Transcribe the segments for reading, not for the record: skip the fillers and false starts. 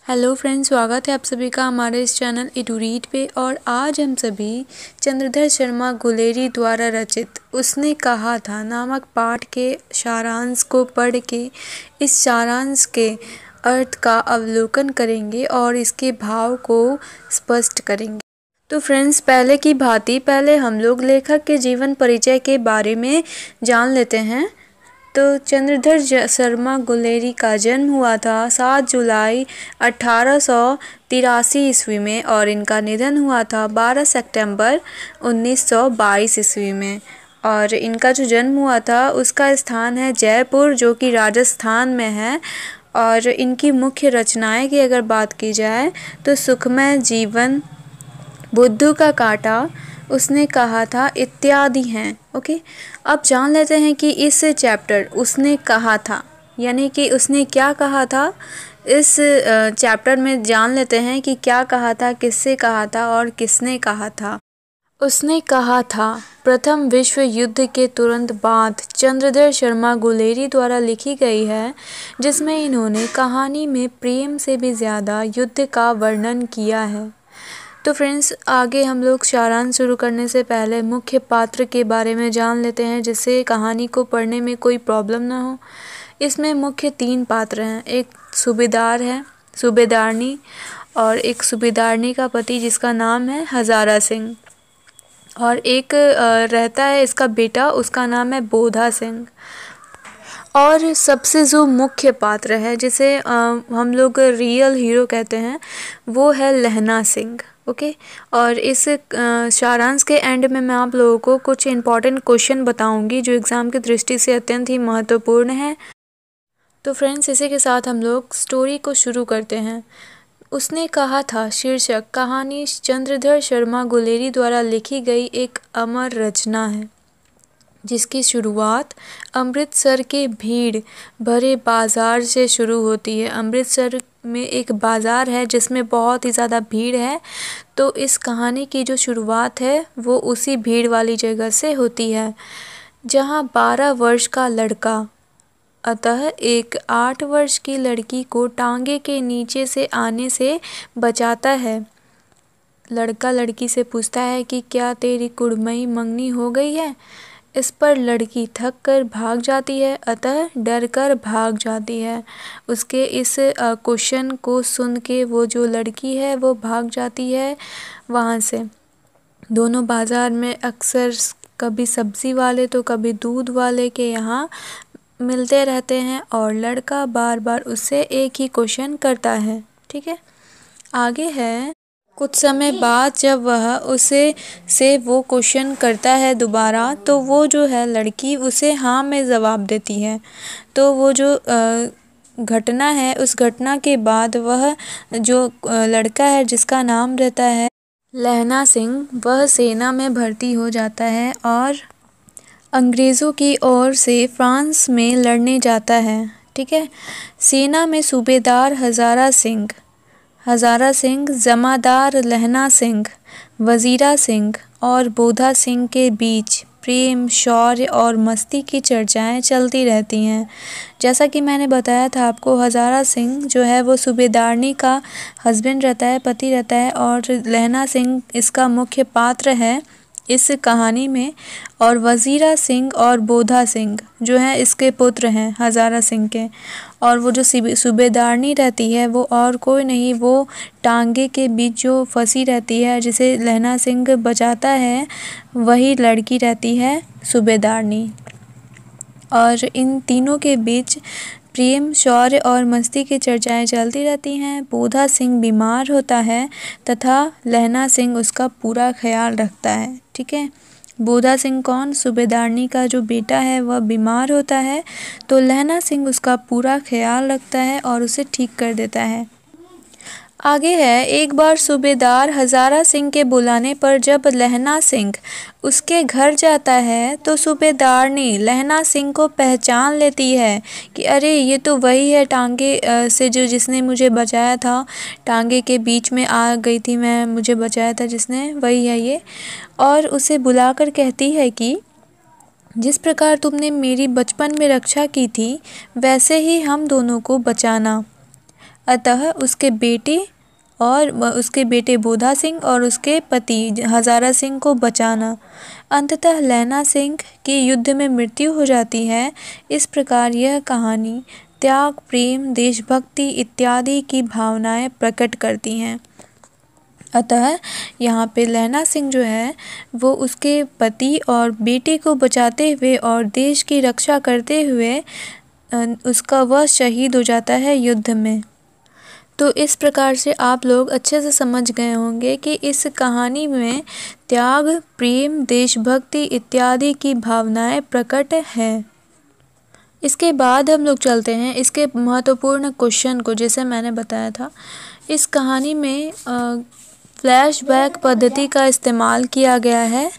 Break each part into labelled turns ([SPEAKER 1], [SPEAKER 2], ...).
[SPEAKER 1] Hello friends, स्वागत है आप सभी का हमारे इस चैनल ए टू रीड पे। और आज हम सभी चंद्रधर शर्मा गुलेरी द्वारा रचित उसने कहा था नामक पाठ के सारांश को पढ़ के इस सारांश के अर्थ का अवलोकन करेंगे और इसके भाव को स्पष्ट करेंगे। तो फ्रेंड्स, पहले की भांति पहले हम लोग लेखक के जीवन परिचय के बारे में जान लेते हैं। तो चंद्रधर शर्मा गुलेरी का जन्म हुआ था 7 जुलाई 1883 ईस्वी में और इनका निधन हुआ था 12 सितंबर 1922 ईस्वी में। और इनका जो जन्म हुआ था उसका स्थान है जयपुर, जो कि राजस्थान में है। और इनकी मुख्य रचनाएं की अगर बात की जाए तो सुखमय जीवन, बुद्धू का कांटा, उसने कहा था इत्यादि हैं। ओके, अब जान लेते हैं कि इस चैप्टर उसने कहा था यानी कि उसने क्या कहा था। इस चैप्टर में जान लेते हैं कि क्या कहा था, किससे कहा था और किसने कहा था। उसने कहा था प्रथम विश्व युद्ध के तुरंत बाद चंद्रधर शर्मा गुलेरी द्वारा लिखी गई है, जिसमें इन्होंने कहानी में प्रेम से भी ज़्यादा युद्ध का वर्णन किया है। तो फ्रेंड्स, आगे हम लोग सारांश शुरू करने से पहले मुख्य पात्र के बारे में जान लेते हैं, जिससे कहानी को पढ़ने में कोई प्रॉब्लम ना हो। इसमें मुख्य 3 पात्र हैं। एक सूबेदार है, सूबेदारनी, और एक सूबेदारनी का पति जिसका नाम है हजारा सिंह, और एक रहता है इसका बेटा, उसका नाम है बोधा सिंह। और सबसे जो मुख्य पात्र है जिसे हम लोग रियल हीरो कहते हैं वो है लहना सिंह। ओके, और इस सारांश के एंड में मैं आप लोगों को कुछ इम्पॉर्टेंट क्वेश्चन बताऊंगी जो एग्ज़ाम की दृष्टि से अत्यंत ही महत्वपूर्ण है। तो फ्रेंड्स, इसी के साथ हम लोग स्टोरी को शुरू करते हैं। उसने कहा था शीर्षक कहानी चंद्रधर शर्मा गुलेरी द्वारा लिखी गई एक अमर रचना है, जिसकी शुरुआत अमृतसर के भीड़ भरे बाज़ार से शुरू होती है। अमृतसर में एक बाज़ार है जिसमें बहुत ही ज़्यादा भीड़ है। तो इस कहानी की जो शुरुआत है वो उसी भीड़ वाली जगह से होती है, जहाँ 12 वर्ष का लड़का अतः एक 8 वर्ष की लड़की को टांगे के नीचे से आने से बचाता है। लड़का लड़की से पूछता है कि क्या तेरी कुड़मई मंगनी हो गई है। इस पर लड़की थक कर भाग जाती है, अतः डर कर भाग जाती है। उसके इस क्वेश्चन को सुन के वो जो लड़की है वो भाग जाती है वहाँ से। दोनों बाज़ार में अक्सर कभी सब्ज़ी वाले तो कभी दूध वाले के यहाँ मिलते रहते हैं, और लड़का बार बार उससे एक ही क्वेश्चन करता है। ठीक है, आगे है। कुछ समय बाद जब वह उसे से वो क्वेश्चन करता है दोबारा, तो वो जो है लड़की उसे हाँ में जवाब देती है। तो वो जो घटना है, उस घटना के बाद वह जो लड़का है जिसका नाम रहता है लहना सिंह, वह सेना में भर्ती हो जाता है और अंग्रेज़ों की ओर से फ्रांस में लड़ने जाता है। ठीक है, सेना में सूबेदार हजारा सिंह, जमादार लहना सिंह, वजीरा सिंह और बोधा सिंह के बीच प्रेम, शौर्य और मस्ती की चर्चाएं चलती रहती हैं। जैसा कि मैंने बताया था आपको, हजारा सिंह जो है वो सूबेदारनी का हस्बैंड रहता है, पति रहता है, और लहना सिंह इसका मुख्य पात्र है इस कहानी में। और वजीरा सिंह और बोधा सिंह जो हैं इसके पुत्र हैं हजारा सिंह के। और वो जो सूबेदारनी रहती है वो और कोई नहीं, वो टांगे के बीच जो फंसी रहती है जिसे लहना सिंह बचाता है, वही लड़की रहती है सूबेदारनी। और इन तीनों के बीच प्रेम, शौर्य और मस्ती की चर्चाएं चलती रहती हैं। बोधा सिंह बीमार होता है तथा लहना सिंह उसका पूरा ख्याल रखता है। ठीक है, बोधा सिंह कौन? सूबेदारनी का जो बेटा है वह बीमार होता है, तो लहना सिंह उसका पूरा ख्याल रखता है और उसे ठीक कर देता है। आगे है, एक बार सूबेदार हजारा सिंह के बुलाने पर जब लहना सिंह उसके घर जाता है तो सूबेदारनी लहना सिंह को पहचान लेती है कि अरे ये तो वही है टांगे से जो जिसने मुझे बचाया था, टांगे के बीच में आ गई थी मैं, मुझे बचाया था जिसने, वही है ये। और उसे बुलाकर कहती है कि जिस प्रकार तुमने मेरी बचपन में रक्षा की थी वैसे ही हम दोनों को बचाना। अतः उसके बेटे बोधा सिंह और उसके पति हजारा सिंह को बचाना। अंततः लैला सिंह की युद्ध में मृत्यु हो जाती है। इस प्रकार यह कहानी त्याग, प्रेम, देशभक्ति इत्यादि की भावनाएं प्रकट करती हैं। अतः यहाँ पे लैला सिंह जो है वो उसके पति और बेटे को बचाते हुए और देश की रक्षा करते हुए वह शहीद हो जाता है युद्ध में। तो इस प्रकार से आप लोग अच्छे से समझ गए होंगे कि इस कहानी में त्याग, प्रेम, देशभक्ति इत्यादि की भावनाएं प्रकट हैं। इसके बाद हम लोग चलते हैं इसके महत्वपूर्ण क्वेश्चन को। जैसे मैंने बताया था, इस कहानी में फ्लैशबैक पद्धति का इस्तेमाल किया गया है।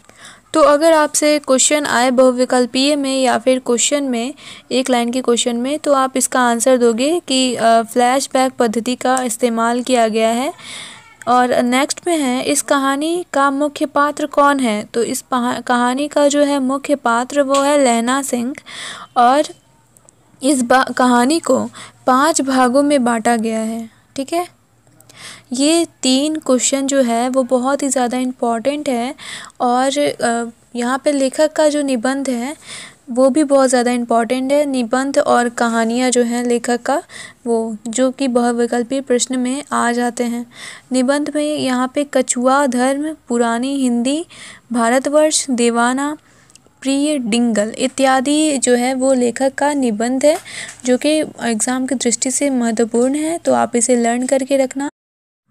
[SPEAKER 1] तो अगर आपसे क्वेश्चन आए बहुविकल्पीय में या फिर क्वेश्चन में, एक लाइन के क्वेश्चन में, तो आप इसका आंसर दोगे कि फ्लैशबैक पद्धति का इस्तेमाल किया गया है। और नेक्स्ट में है, इस कहानी का मुख्य पात्र कौन है? तो इस कहानी का जो है मुख्य पात्र वो है लैला सिंह। और इस कहानी को 5 भागों में बांटा गया है। ठीक है, ये 3 क्वेश्चन जो है वो बहुत ही ज़्यादा इम्पॉर्टेंट है। और यहाँ पे लेखक का जो निबंध है वो भी बहुत ज़्यादा इम्पॉर्टेंट है। निबंध और कहानियाँ जो हैं लेखक का, वो जो कि बहुविकल्पीय प्रश्न में आ जाते हैं। निबंध में यहाँ पे कछुआ, धर्म, पुरानी हिंदी, भारतवर्ष, देवाना, प्रिय, डिंगल इत्यादि जो है वो लेखक का निबंध है, जो कि एग्ज़ाम की दृष्टि से महत्वपूर्ण है। तो आप इसे लर्न करके रखना।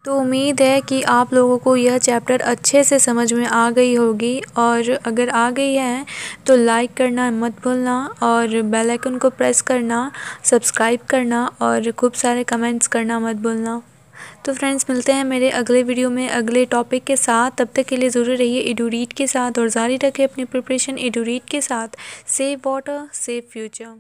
[SPEAKER 1] तो उम्मीद है कि आप लोगों को यह चैप्टर अच्छे से समझ में आ गई होगी। और अगर आ गई है तो लाइक करना मत भूलना और बेल आइकन को प्रेस करना, सब्सक्राइब करना और खूब सारे कमेंट्स करना मत भूलना। तो फ्रेंड्स, मिलते हैं मेरे अगले वीडियो में अगले टॉपिक के साथ। तब तक के लिए ज़रूर रहिए एडुरीड के साथ और जारी रखें अपनी प्रिपरेशन एडुरीड के साथ। Save water, save future.